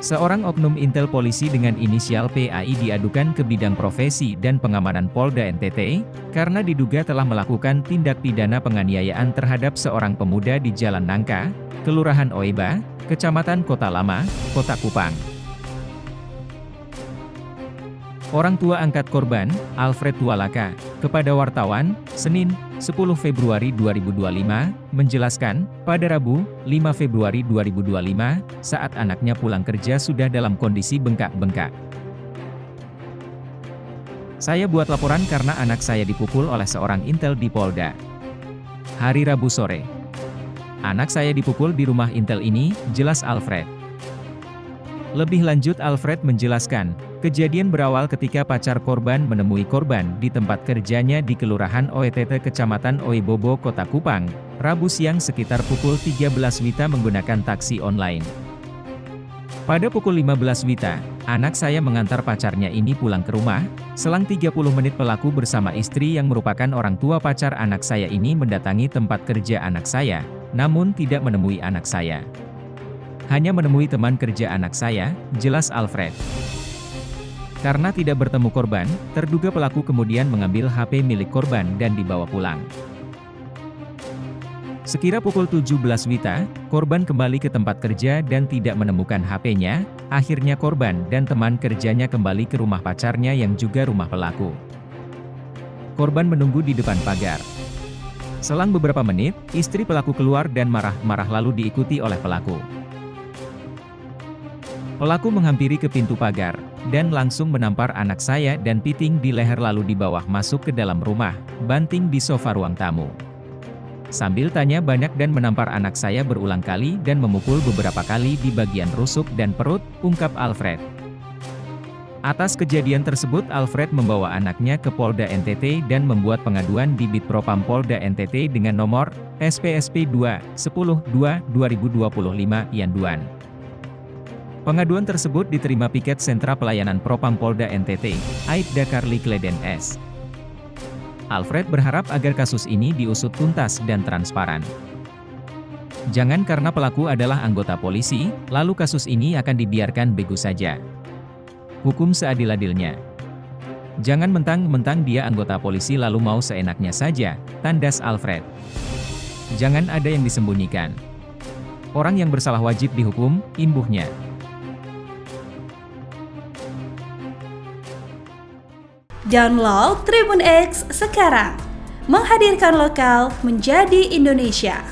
Seorang oknum intel polisi dengan inisial PAI diadukan ke bidang profesi dan pengamanan Polda NTT, karena diduga telah melakukan tindak pidana penganiayaan terhadap seorang pemuda di Jalan Nangka, Kelurahan Oeba, Kecamatan Kota Lama, Kota Kupang. Orang tua angkat korban, Alfred Tualaka, kepada wartawan, Senin, 10 Februari 2025, menjelaskan, pada Rabu, 5 Februari 2025, saat anaknya pulang kerja sudah dalam kondisi bengkak-bengkak. Saya buat laporan karena anak saya dipukul oleh seorang intel di Polda. Hari Rabu sore. Anak saya dipukul di rumah intel ini, jelas Alfred. Lebih lanjut Alfred menjelaskan, kejadian berawal ketika pacar korban menemui korban di tempat kerjanya di Kelurahan Oetete Kecamatan Oebobo Kota Kupang, Rabu siang sekitar pukul 13 WITA menggunakan taksi online. Pada pukul 15 WITA, anak saya mengantar pacarnya ini pulang ke rumah, selang 30 menit pelaku bersama istri yang merupakan orang tua pacar anak saya ini mendatangi tempat kerja anak saya, namun tidak menemui anak saya. Hanya menemui teman kerja anak saya, jelas Alfred. Karena tidak bertemu korban, terduga pelaku kemudian mengambil HP milik korban dan dibawa pulang. Sekira pukul 17 WITA, korban kembali ke tempat kerja dan tidak menemukan HP-nya, akhirnya korban dan teman kerjanya kembali ke rumah pacarnya yang juga rumah pelaku. Korban menunggu di depan pagar. Selang beberapa menit, istri pelaku keluar dan marah-marah lalu diikuti oleh pelaku. Pelaku menghampiri ke pintu pagar, dan langsung menampar anak saya dan piting di leher lalu dibawa masuk ke dalam rumah, banting di sofa ruang tamu. Sambil tanya banyak dan menampar anak saya berulang kali dan memukul beberapa kali di bagian rusuk dan perut, ungkap Alfred. Atas kejadian tersebut Alfred membawa anaknya ke Polda NTT dan membuat pengaduan di Bitpropam Polda NTT dengan nomor SPSP 2-10-2-2025 Yanduan. Pengaduan tersebut diterima Piket Sentra Pelayanan Propam Polda NTT, Aibda Karli Kleden S. Alfred berharap agar kasus ini diusut tuntas dan transparan. Jangan karena pelaku adalah anggota polisi, lalu kasus ini akan dibiarkan begitu saja. Hukum seadil-adilnya. Jangan mentang-mentang dia anggota polisi lalu mau seenaknya saja, tandas Alfred. Jangan ada yang disembunyikan. Orang yang bersalah wajib dihukum, imbuhnya. Download Tribun X sekarang, menghadirkan lokal menjadi Indonesia.